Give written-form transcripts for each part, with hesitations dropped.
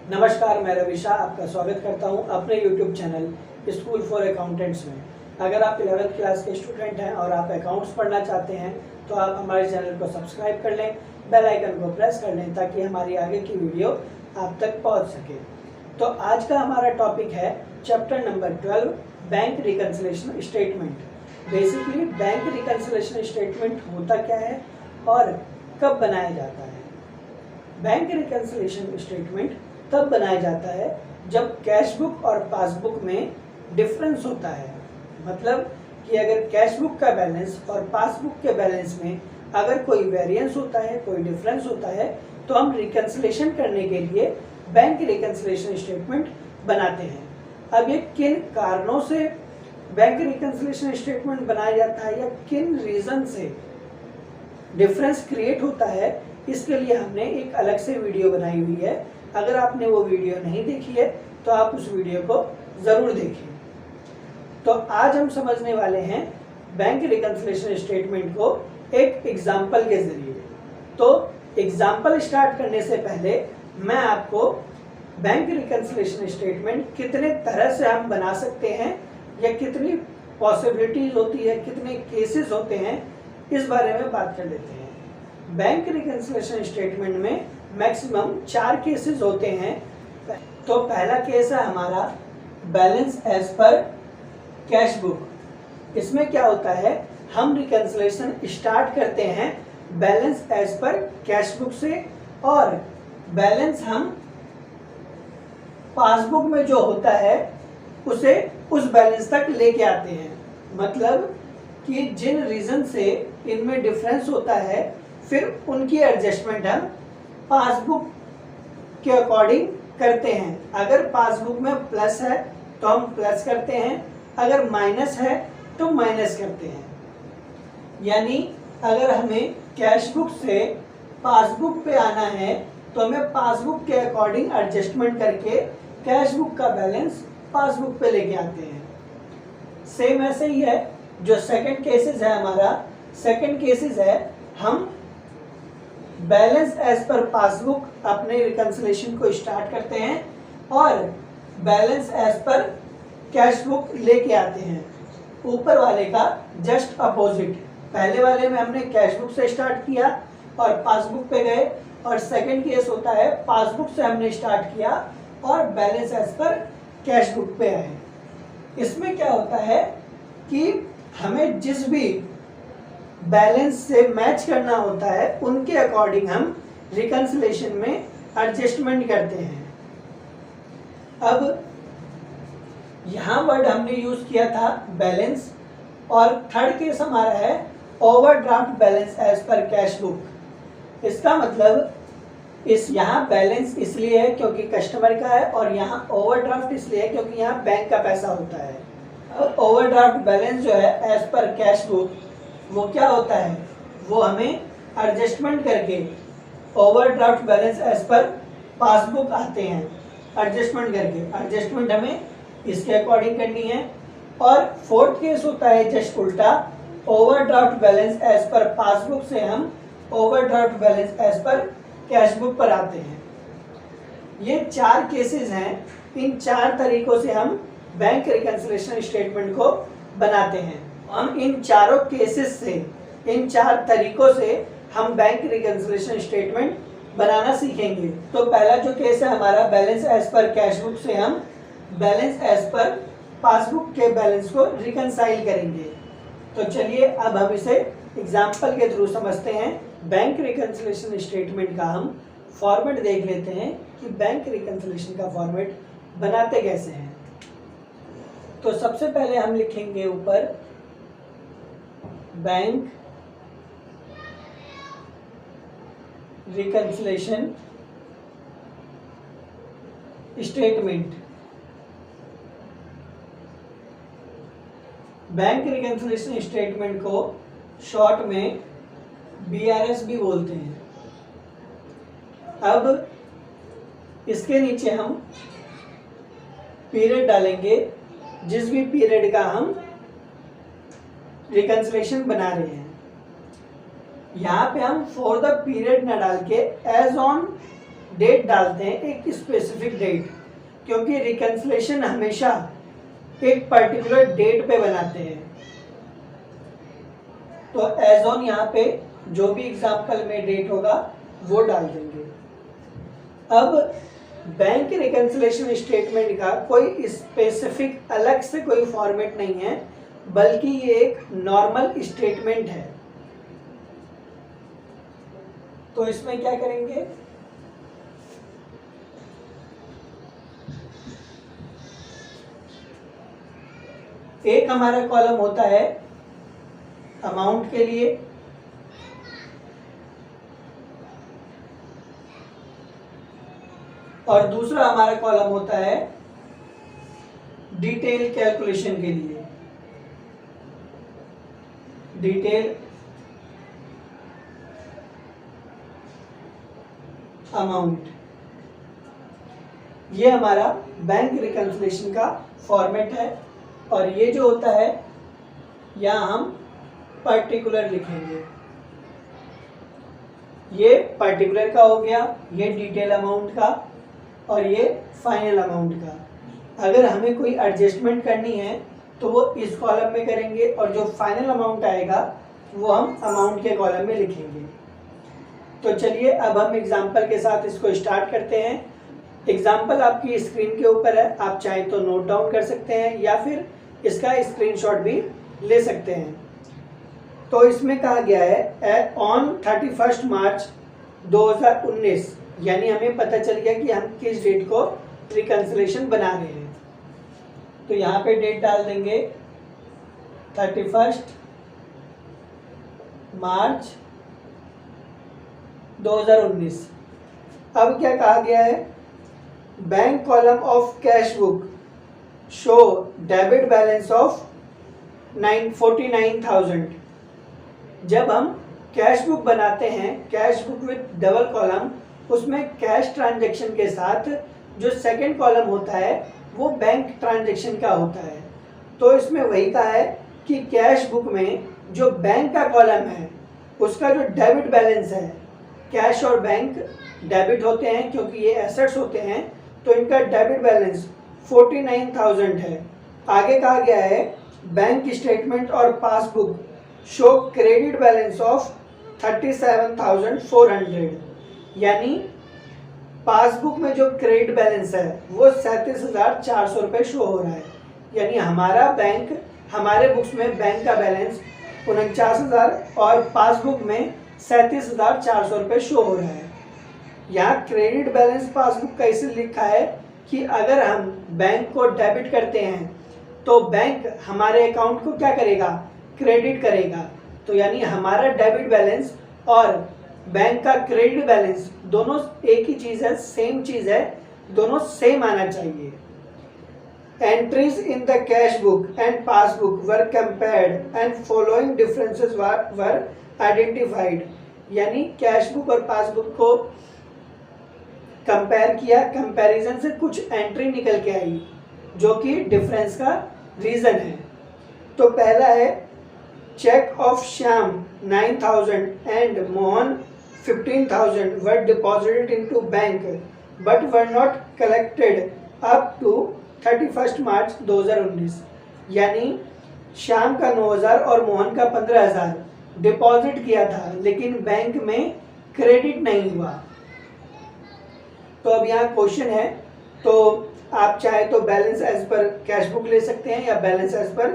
नमस्कार, मैं रवि शाह आपका स्वागत करता हूं अपने YouTube channel school for accountants में। अगर आप 11th क्लास के स्टूडेंट हैं और आप अकाउंट्स पढ़ना चाहते हैं तो आप हमारे चैनल को सब्सक्राइब कर लें, बेल आइकन को प्रेस कर लें ताकि हमारी आगे की वीडियो आप तक पहुंच सके। तो आज का हमारा टॉपिक है chapter number 12, bank reconciliation statement. Basically bank reconciliation statement होता क्या है और कब बनाया जाता है। बैंक रिकन्सिलिएशन स्टेटमेंट तब बनाया जाता है जब कैश बुक और पासबुक में डिफरेंस होता है। मतलब कि अगर कैश बुक का बैलेंस और पासबुक के बैलेंस में अगर कोई वेरिएंस होता है, कोई डिफरेंस होता है, तो हम रिकन्सिलिएशन करने के लिए बैंक रिकन्सिलिएशन स्टेटमेंट बनाते हैं। अब ये किन कारणों से बैंक रिकन्सिलिएशन स्टेटमेंट बनाया जाता है या किन रीजन से डिफरेंस क्रिएट होता है, इसके लिए हमने एक अलग से वीडियो बनाई हुई है। अगर आपने वो वीडियो नहीं देखी है तो आप उस वीडियो को ज़रूर देखें। तो आज हम समझने वाले हैं बैंक रिकन्सिलिएशन स्टेटमेंट को एक एग्जाम्पल के जरिए। तो एग्जाम्पल स्टार्ट करने से पहले मैं आपको बैंक रिकन्सिलिएशन स्टेटमेंट कितने तरह से हम बना सकते हैं या कितनी पॉसिबिलिटीज होती है, कितने केसेस होते हैं, इस बारे में बात कर लेते हैं। बैंक रिकन्सिलिएशन स्टेटमेंट में मैक्सिमम 4 केसेस होते हैं। तो पहला केस है हमारा balance as per cash book. इसमें क्या होता है, हम रिकन्सिलिएशन स्टार्ट करते हैं balance as per cash book से और बैलेंस हम पासबुक में जो होता है उसे उस बैलेंस तक लेके आते हैं। मतलब कि जिन रीजन से इनमें डिफरेंस होता है फिर उनकी एडजस्टमेंट हम पासबुक के अकॉर्डिंग करते हैं। अगर पासबुक में प्लस है तो हम प्लस करते हैं, अगर माइनस है तो माइनस करते हैं। यानी अगर हमें कैश बुक से पासबुक पे आना है तो हमें पासबुक के अकॉर्डिंग एडजस्टमेंट करके कैश बुक का बैलेंस पासबुक पे लेके आते हैं। सेम ऐसे ही है जो सेकंड केसेस है हमारा। सेकंड केसेस है हम बैलेंस एज पर पासबुक अपने रिकन्सिलिएशन को स्टार्ट करते हैं और balance as per cash book लेके आते हैं। ऊपर वाले का जस्ट अपोजिट। पहले वाले में हमने कैश बुक से स्टार्ट किया और पासबुक पे गए, और सेकंड केस होता है पासबुक से हमने स्टार्ट किया और balance as per cash book पे आए। इसमें क्या होता है कि हमें जिस भी बैलेंस से मैच करना होता है उनके अकॉर्डिंग हम रिकन्सिलिएशन में एडजस्टमेंट करते हैं। अब यहाँ वर्ड हमने यूज किया था बैलेंस, और थर्ड केस हमारा है overdraft balance as per cash book. इसका मतलब इस यहाँ बैलेंस इसलिए है क्योंकि कस्टमर का है और यहाँ ओवरड्राफ्ट इसलिए है क्योंकि यहाँ बैंक का पैसा होता है। अब ओवरड्राफ्ट बैलेंस जो है एज पर कैश बुक वो क्या होता है, वो हमें एडजस्टमेंट करके overdraft balance as per passbook आते हैं एडजस्टमेंट करके। एडजस्टमेंट हमें इसके अकॉर्डिंग करनी है। और फोर्थ केस होता है जस्ट उल्टा, overdraft balance as per passbook से हम overdraft balance as per cash book पर आते हैं। ये 4 केसेस हैं। इन 4 तरीकों से हम बैंक रिकन्सिलिएशन स्टेटमेंट को बनाते हैं। हम इन चारों केसेस से, इन 4 तरीकों से हम बैंक रिकन्सिलिएशन स्टेटमेंट बनाना सीखेंगे। तो पहला जो केस है हमारा balance as per cash book से हम बैलेंस एज पर पासबुक के बैलेंस को रिकनसाइल करेंगे। तो चलिए अब हम इसे एग्जाम्पल के थ्रू समझते हैं। बैंक रिकन्सिलिएशन स्टेटमेंट का हम फॉर्मेट देख लेते हैं कि बैंक रिकन्सिलिएशन का फॉर्मेट बनाते कैसे हैं। तो सबसे पहले हम लिखेंगे ऊपर bank reconciliation statement. Bank reconciliation statement को शॉर्ट में BRS भी बोलते हैं। अब इसके नीचे हम पीरियड डालेंगे, जिस भी पीरियड का हम रिकन्सिलिएशन बना रहे हैं। यहाँ पे हम फॉर द पीरियड न डाल के एज ऑन डेट डालते हैं, एक स्पेसिफिक डेट, क्योंकि रिकन्सिलेशन हमेशा एक पर्टिकुलर डेट पे बनाते हैं। तो एज ऑन यहाँ पे जो भी एग्जाम्पल में डेट होगा वो डाल देंगे। अब बैंक रिकन्सिलेशन स्टेटमेंट का कोई स्पेसिफिक अलग से कोई फॉर्मेट नहीं है, बल्कि ये एक नॉर्मल स्टेटमेंट है। तो इसमें क्या करेंगे, एक हमारा कॉलम होता है अमाउंट के लिए, और दूसरा हमारा कॉलम होता है डिटेल कैलकुलेशन के लिए, डिटेल अमाउंट। ये हमारा बैंक रिकन्सिलेशन का फॉर्मेट है। और ये जो होता है यहाँ हम पर्टिकुलर लिखेंगे, ये पर्टिकुलर का हो गया, ये डिटेल अमाउंट का, और ये फाइनल अमाउंट का। अगर हमें कोई एडजस्टमेंट करनी है तो वो इस कॉलम में करेंगे, और जो फाइनल अमाउंट आएगा वो हम अमाउंट के कॉलम में लिखेंगे। तो चलिए अब हम एग्जाम्पल के साथ इसको स्टार्ट करते हैं। एग्जाम्पल आपकी स्क्रीन के ऊपर है, आप चाहे तो नोट डाउन कर सकते हैं या फिर इसका स्क्रीनशॉट भी ले सकते हैं। तो इसमें कहा गया है ऑन 31 मार्च 2019, यानी हमें पता चल गया कि हम किस डेट को रिकन्सिलेशन बना रहे हैं। तो यहाँ पे डेट डाल देंगे 31 मार्च 2019। अब क्या कहा गया है, bank column of cash book show debit balance of 49,000। जब हम कैश बुक बनाते हैं, cash book with double column, उसमें कैश ट्रांजैक्शन के साथ जो सेकंड कॉलम होता है वो बैंक ट्रांजैक्शन का होता है। तो इसमें वही कहा है कि कैश बुक में जो बैंक का कॉलम है उसका जो डेबिट बैलेंस है, कैश और बैंक डेबिट होते हैं क्योंकि ये एसेट्स होते हैं, तो इनका डेबिट बैलेंस 49,000 है। आगे कहा गया है बैंक स्टेटमेंट और passbook show credit balance of 37,400, यानी पासबुक में जो क्रेडिट बैलेंस है वो 37,400 रुपये शो हो रहा है। यानी हमारा बैंक, हमारे बुक्स में बैंक का बैलेंस 49,000 और पासबुक में 37,400 रुपये शो हो रहा है। यहाँ क्रेडिट बैलेंस पासबुक का इसलिए लिखा है कि अगर हम बैंक को डेबिट करते हैं तो बैंक हमारे अकाउंट को क्या करेगा, क्रेडिट करेगा। तो यानी हमारा डेबिट बैलेंस और बैंक का क्रेडिट बैलेंस दोनों एक ही चीज़ है, सेम चीज़ है, दोनों सेम आना चाहिए। Entries in the cash book and passbook were compared and following differences were identified, यानी कैश बुक और पासबुक को कंपेयर किया, कंपैरिजन से कुछ एंट्री निकल के आई जो कि डिफरेंस का रीज़न है। तो पहला है cheque of Shyam 9,000 and Mohan 15,000 were deposited into bank but were not collected up to 31 March 2019, यानी श्याम का 9,000 और मोहन का 15,000 डिपॉजिट किया था लेकिन बैंक में क्रेडिट नहीं हुआ। तो अब यहाँ क्वेश्चन है, तो आप चाहे तो balance as per cash book ले सकते हैं या बैलेंस एज पर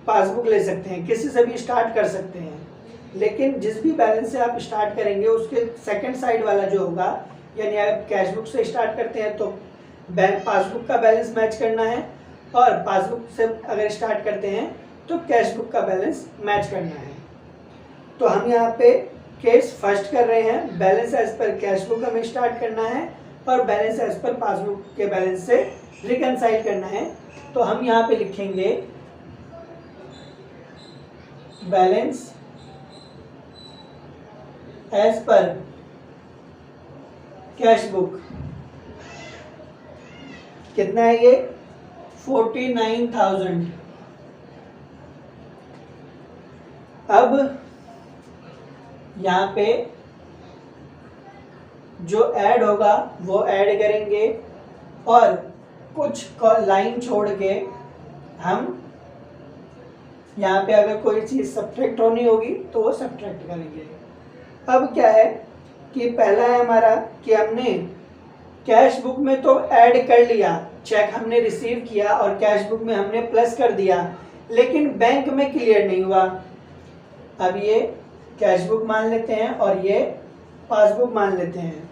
पासबुक ले सकते हैं, किसी से भी स्टार्ट कर सकते हैं। लेकिन जिस भी बैलेंस से आप स्टार्ट करेंगे उसके सेकंड साइड वाला जो होगा, यानी आप कैश बुक से स्टार्ट करते हैं तो बैंक पासबुक का बैलेंस मैच करना है, और पासबुक से अगर स्टार्ट करते हैं तो कैश बुक का बैलेंस मैच करना है। तो हम यहाँ पे केस फर्स्ट कर रहे हैं, balance as per cash book हमें स्टार्ट करना है और बैलेंस एज पर पासबुक के बैलेंस से रिकनसाइल करना है। तो हम यहाँ पे लिखेंगे balance as per cash book, कितना है ये 49,000। अब यहाँ पे जो ऐड होगा वो ऐड करेंगे और कुछ लाइन छोड़ के हम यहाँ पे अगर कोई चीज़ सब्ट्रैक्ट होनी होगी तो वो सब्ट्रैक्ट करेंगे। अब क्या है कि पहला है हमारा कि हमने कैश बुक में तो ऐड कर लिया, चेक हमने रिसीव किया और कैश बुक में हमने प्लस कर दिया, लेकिन बैंक में क्लियर नहीं हुआ। अब ये कैश बुक मान लेते हैं और ये पासबुक मान लेते हैं।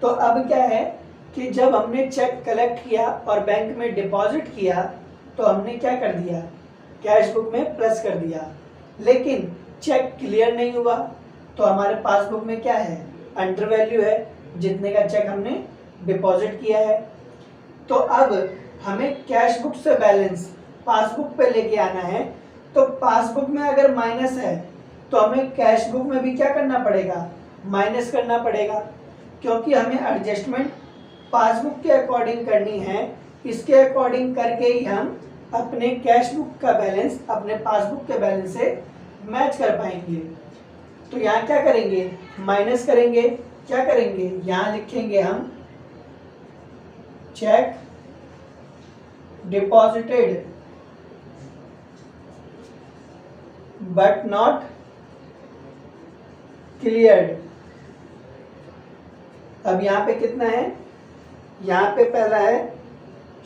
तो अब क्या है कि जब हमने चेक कलेक्ट किया और बैंक में डिपॉजिट किया तो हमने क्या कर दिया, कैश बुक में प्लस कर दिया, लेकिन चेक क्लियर नहीं हुआ तो हमारे पासबुक में क्या है, अंडर वैल्यू है जितने का चेक हमने डिपॉजिट किया है। तो अब हमें कैश बुक से बैलेंस पासबुक पे लेके आना है। तो पासबुक में अगर माइनस है तो हमें कैश बुक में भी क्या करना पड़ेगा, माइनस करना पड़ेगा, क्योंकि हमें एडजस्टमेंट पासबुक के अकॉर्डिंग करनी है। इसके अकॉर्डिंग करके ही हम अपने कैश बुक का बैलेंस अपने पासबुक के बैलेंस से मैच कर पाएंगे। तो यहाँ क्या करेंगे, माइनस करेंगे, क्या करेंगे, यहाँ लिखेंगे हम check deposited but not cleared. अब यहाँ पे कितना है, यहाँ पे पहला है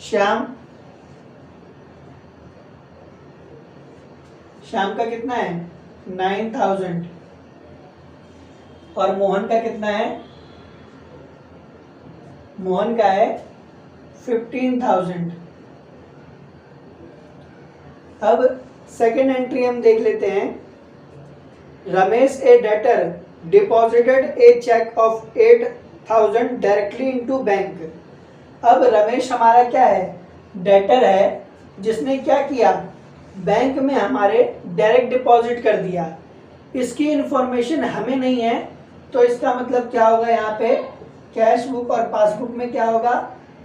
श्याम, श्याम का कितना है 9,000 और मोहन का कितना है, मोहन का है 15,000। अब सेकेंड एंट्री हम देख लेते हैं, Ramesh a debtor deposited a cheque of 8,000 directly into bank. अब रमेश हमारा क्या है, डेटर है, जिसने क्या किया, बैंक में हमारे डायरेक्ट डिपॉजिट कर दिया। इसकी इंफॉर्मेशन हमें नहीं है, तो इसका मतलब क्या होगा, यहाँ पे कैश बुक और पासबुक में क्या होगा,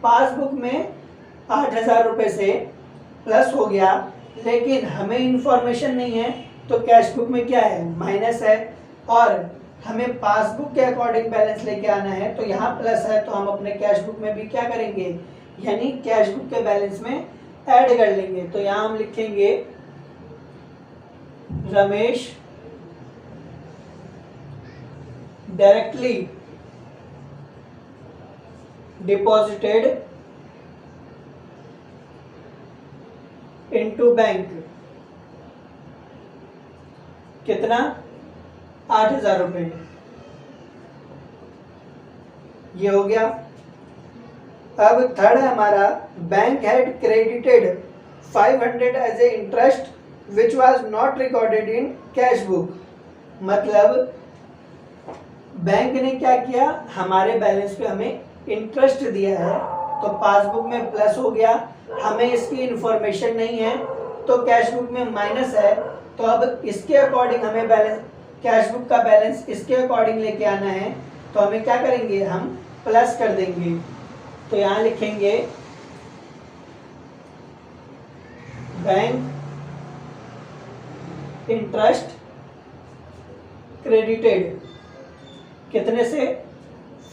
पासबुक में 8,000 रुपये से प्लस हो गया, लेकिन हमें इंफॉर्मेशन नहीं है, तो कैश बुक में क्या है, माइनस है, और हमें पासबुक के अकॉर्डिंग बैलेंस लेके आना है, तो यहाँ प्लस है, तो हम अपने कैश बुक में भी क्या करेंगे, यानी कैश बुक के बैलेंस में ऐड कर लेंगे। तो यहाँ हम लिखेंगे Ramesh directly deposited into bank, कितना, 8,000 रुपये। ये हो गया। अब थर्ड है हमारा, bank had credited 500 as a interest which was not recorded in cash book. मतलब बैंक ने क्या किया, हमारे बैलेंस पे हमें इंटरेस्ट दिया है, तो पासबुक में प्लस हो गया, हमें इसकी इंफॉर्मेशन नहीं है, तो कैश बुक में माइनस है। तो अब इसके अकॉर्डिंग हमें बैलेंस, कैश बुक का बैलेंस इसके अकॉर्डिंग लेके आना है, तो हमें क्या करेंगे, हम प्लस कर देंगे। तो यहाँ लिखेंगे बैंक इंटरेस्ट क्रेडिटेड, कितने से,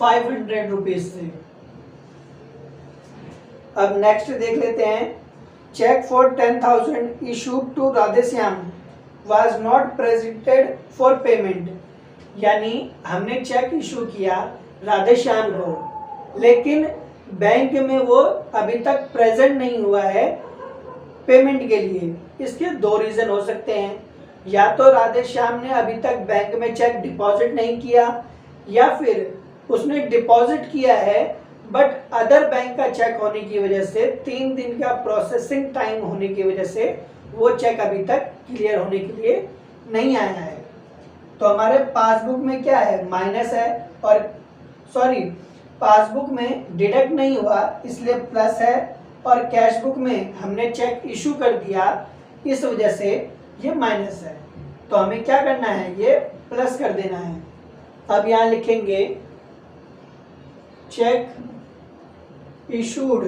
500 रुपीज से। अब नेक्स्ट देख लेते हैं, cheque for 10,000 issued to Radheshyam was not presented for payment. यानी हमने चेक इशू किया राधेश्याम को, लेकिन बैंक में वो अभी तक प्रेजेंट नहीं हुआ है पेमेंट के लिए। इसके दो रीजन हो सकते हैं, या तो राधेश्याम ने अभी तक बैंक में चेक डिपॉजिट नहीं किया, या फिर उसने डिपॉजिट किया है बट अदर बैंक का चेक होने की वजह से 3 दिन का प्रोसेसिंग टाइम होने की वजह से वो चेक अभी तक क्लियर होने के लिए नहीं आया है। तो हमारे पासबुक में क्या है, माइनस है, और सॉरी पासबुक में डिडक्ट नहीं हुआ इसलिए प्लस है, और कैश बुक में हमने चेक इशू कर दिया इस वजह से ये माइनस है। तो हमें क्या करना है, ये प्लस कर देना है। अब यहाँ लिखेंगे cheque issued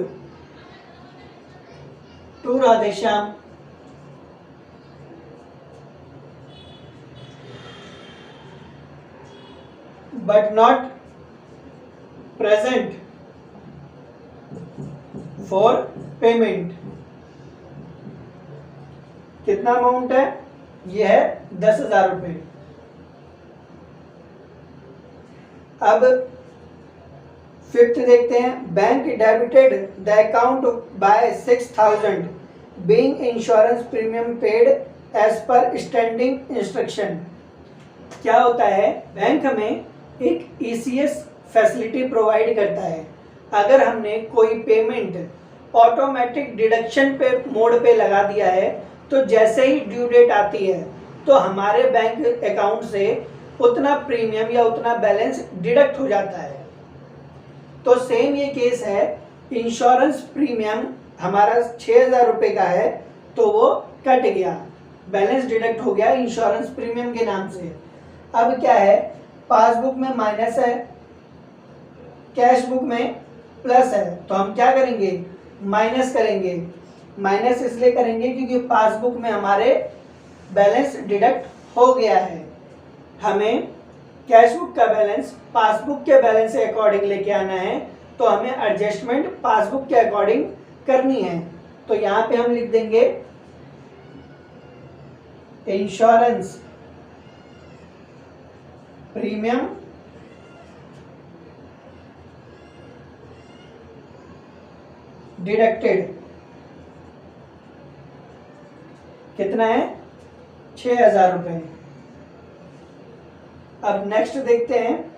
to Radheshyam but not present for payment. कितना अमाउंट है? यह है 10,000 रुपये। अब फिफ्थ देखते हैं, bank debited the account by 6,000 being insurance premium paid as per standing instruction. क्या होता है, बैंक हमें एक ईसीएस फैसिलिटी प्रोवाइड करता है। अगर हमने कोई पेमेंट ऑटोमेटिक डिडक्शन पे मोड पे लगा दिया है तो जैसे ही ड्यू डेट आती है तो हमारे बैंक अकाउंट से उतना प्रीमियम या उतना बैलेंस डिडक्ट हो जाता है। तो सेम ये केस है, इंश्योरेंस प्रीमियम हमारा 6,000 रुपये का है तो वो कट गया, बैलेंस डिडक्ट हो गया इंश्योरेंस प्रीमियम के नाम से। अब क्या है, पासबुक में माइनस है, कैश बुक में प्लस है, तो हम क्या करेंगे, माइनस करेंगे। माइनस इसलिए करेंगे क्योंकि पासबुक में हमारे बैलेंस डिडक्ट हो गया है। हमें कैश बुक का बैलेंस पासबुक के बैलेंस से अकॉर्डिंग लेके आना है, तो हमें एडजस्टमेंट पासबुक के अकॉर्डिंग करनी है। तो यहाँ पे हम लिख देंगे इंश्योरेंस प्रीमियम डिडक्टेड। कितना है, 6,000 रुपये। अब नेक्स्ट देखते हैं,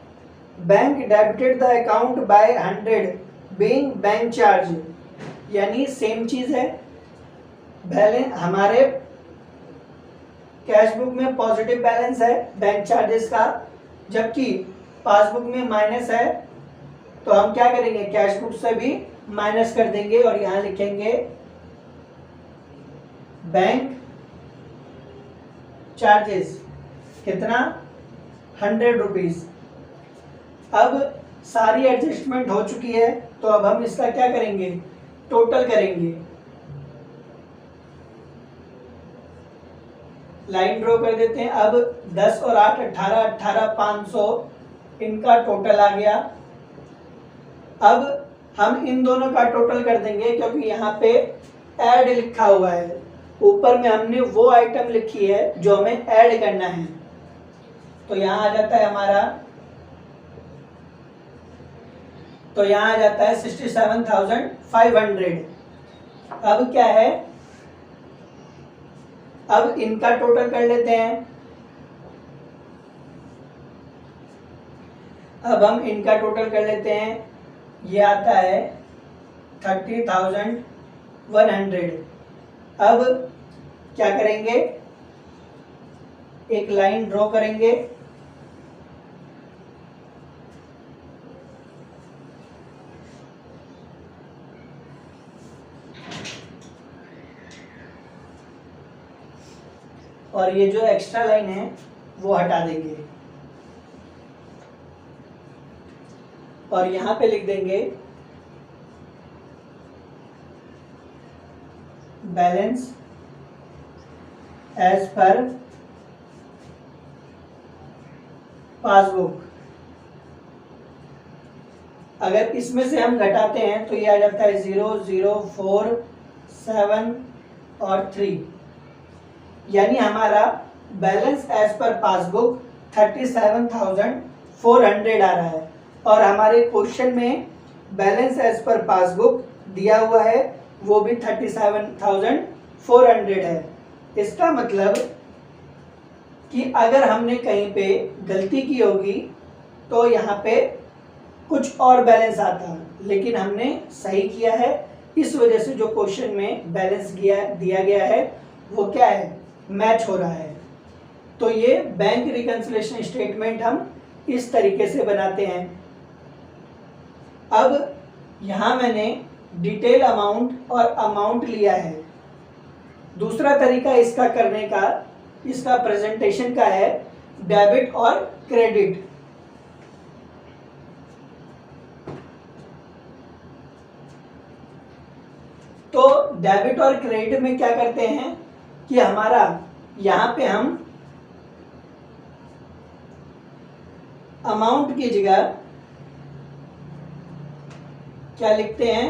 bank debited the account bye 100 being bank charge, यानी सेम चीज है। बैलेंस हमारे कैश बुक में पॉजिटिव बैलेंस है बैंक चार्जेस का, जबकि पासबुक में माइनस है, तो हम क्या करेंगे, कैश बुक से भी माइनस कर देंगे और यहां लिखेंगे बैंक चार्जेस। कितना, 100 रुपीज। अब सारी एडजस्टमेंट हो चुकी है, तो अब हम इसका क्या करेंगे, टोटल करेंगे। लाइन ड्रॉ कर देते हैं। अब 10 और 8 18, 500 इनका टोटल आ गया। अब हम इन दोनों का टोटल कर देंगे क्योंकि यहाँ पे ऐड लिखा हुआ है, ऊपर में हमने वो आइटम लिखी है जो हमें ऐड करना है। तो यहाँ आ जाता है हमारा, तो यहाँ आ जाता है 67,500। अब क्या है, अब इनका टोटल कर लेते हैं। अब हम इनका टोटल कर लेते हैं, ये आता है 30,100। अब क्या करेंगे, एक लाइन ड्रॉ करेंगे, और ये जो एक्स्ट्रा लाइन है वो हटा देंगे और यहां पे लिख देंगे बैलेंस एज पर पासबुक। अगर इसमें से हम घटाते हैं तो ये आ जाता है 0, 0, 4, 7 और 3, यानी हमारा बैलेंस एज पर पासबुक 37,400 आ रहा है और हमारे क्वेश्चन में बैलेंस एज पर पासबुक दिया हुआ है वो भी 37,400 है। इसका मतलब कि अगर हमने कहीं पे गलती की होगी तो यहाँ पे कुछ और बैलेंस आता, लेकिन हमने सही किया है, इस वजह से जो क्वेश्चन में बैलेंस दिया गया है वो क्या है, मैच हो रहा है। तो ये बैंक रिकंसिलिएशन स्टेटमेंट हम इस तरीके से बनाते हैं। अब यहाँ मैंने डिटेल अमाउंट और अमाउंट लिया है। दूसरा तरीका इसका करने का, इसका प्रेजेंटेशन का है डेबिट और क्रेडिट। तो डेबिट और क्रेडिट में क्या करते हैं कि हमारा यहाँ पे हम अमाउंट की जगह क्या लिखते हैं,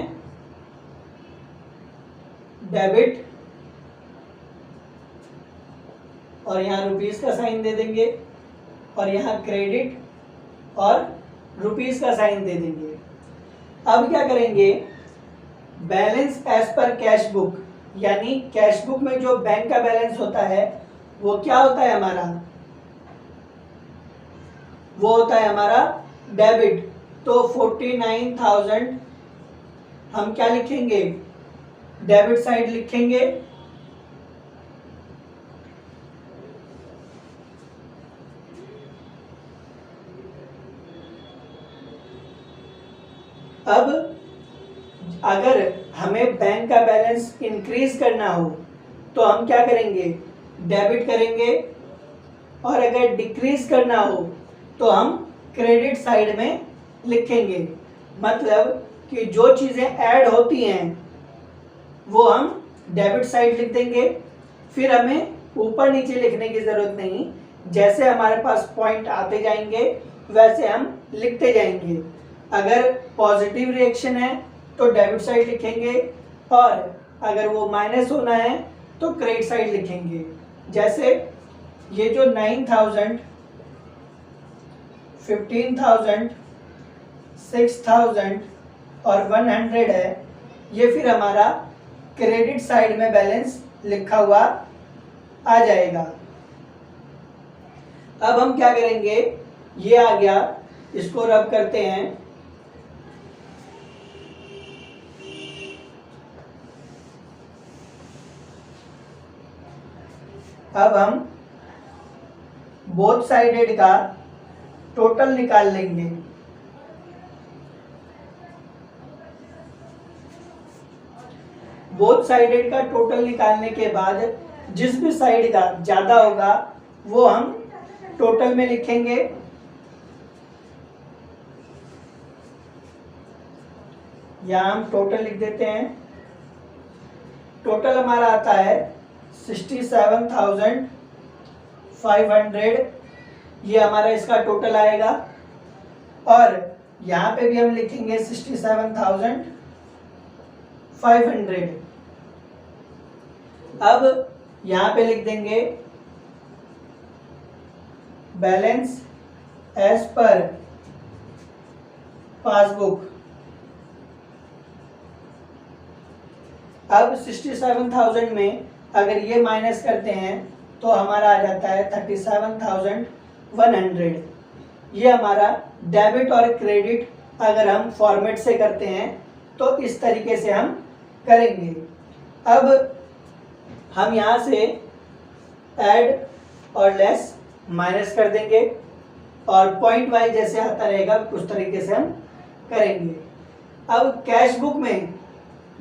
डेबिट, और यहाँ रुपीस का साइन दे देंगे, और यहाँ क्रेडिट और रुपीस का साइन दे देंगे। अब क्या करेंगे, balance as per cash book, यानी कैश बुक में जो बैंक का बैलेंस होता है वो क्या होता है हमारा, वो होता है हमारा डेबिट। तो 49,000 हम क्या लिखेंगे, डेबिट साइड लिखेंगे। अब अगर हमें बैंक का बैलेंस इंक्रीज करना हो तो हम क्या करेंगे, डेबिट करेंगे, और अगर डिक्रीज करना हो तो हम क्रेडिट साइड में लिखेंगे। मतलब कि जो चीज़ें ऐड होती हैं वो हम डेबिट साइड लिख देंगे, फिर हमें ऊपर नीचे लिखने की ज़रूरत नहीं, जैसे हमारे पास पॉइंट आते जाएंगे वैसे हम लिखते जाएंगे। अगर पॉजिटिव रिएक्शन है तो डेबिट साइड लिखेंगे, और अगर वो माइनस होना है तो क्रेडिट साइड लिखेंगे। जैसे ये जो 9,000, 15,000, 6,000 और 100 है, ये फिर हमारा क्रेडिट साइड में बैलेंस लिखा हुआ आ जाएगा। अब हम क्या करेंगे, ये आ गया, इसको रब करते हैं। अब हम बोथ साइडेड का टोटल निकाल लेंगे। बोथ साइडेड का टोटल निकालने के बाद जिस भी साइड का ज्यादा होगा वो हम टोटल में लिखेंगे। यहाँ हम टोटल लिख देते हैं। टोटल हमारा आता है 67,500, ये हमारा इसका टोटल आएगा। और यहाँ पे भी हम लिखेंगे 67,500। अब यहाँ पे लिख देंगे बैलेंस एज पर पासबुक। अब 67,000 में अगर ये माइनस करते हैं तो हमारा आ जाता है 37,100। ये हमारा डेबिट और क्रेडिट अगर हम फॉर्मेट से करते हैं तो इस तरीके से हम करेंगे। अब हम यहाँ से ऐड और लेस माइनस कर देंगे, और पॉइंट वाइज जैसे आता रहेगा उस तरीके से हम करेंगे। अब कैश बुक में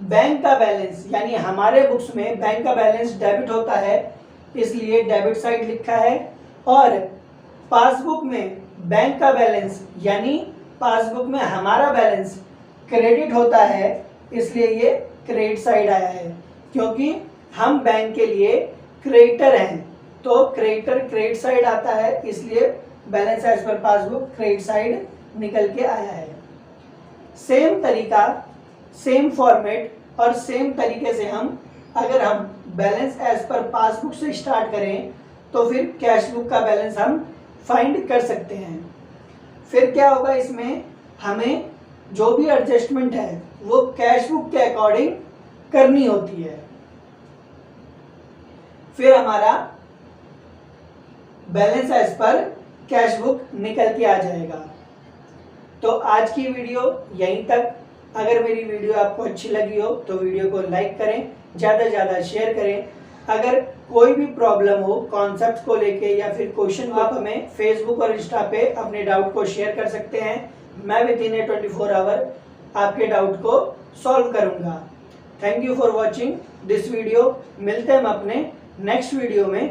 बैंक का बैलेंस, यानी हमारे बुक्स में बैंक का बैलेंस डेबिट होता है, इसलिए डेबिट साइड लिखा है। और पासबुक में बैंक का बैलेंस, यानी पासबुक में हमारा बैलेंस क्रेडिट होता है, इसलिए ये क्रेडिट साइड आया है। क्योंकि हम बैंक के लिए क्रेडिटर हैं तो क्रेडिटर क्रेडिट साइड आता है, इसलिए balance as per passbook credit side निकल के आया है। सेम तरीका, सेम फॉर्मेट और सेम तरीके से हम अगर हम बैलेंस एज पर पासबुक से स्टार्ट करें तो फिर कैश बुक का बैलेंस हम फाइंड कर सकते हैं। फिर क्या होगा, इसमें हमें जो भी एडजस्टमेंट है वो कैश बुक के अकॉर्डिंग करनी होती है। फिर हमारा balance as per cash book निकल के आ जाएगा। तो आज की वीडियो यहीं तक। अगर मेरी वीडियो आपको अच्छी लगी हो तो वीडियो को लाइक करें, ज़्यादा से ज़्यादा शेयर करें। अगर कोई भी प्रॉब्लम हो कॉन्सेप्ट को लेके या फिर क्वेश्चन, आप हमें फेसबुक और इंस्टा पे अपने डाउट को शेयर कर सकते हैं। मैं विद इन 24 आवर आपके डाउट को सॉल्व करूंगा। Thank you for watching this video. मिलते हैं हम अपने नेक्स्ट वीडियो में।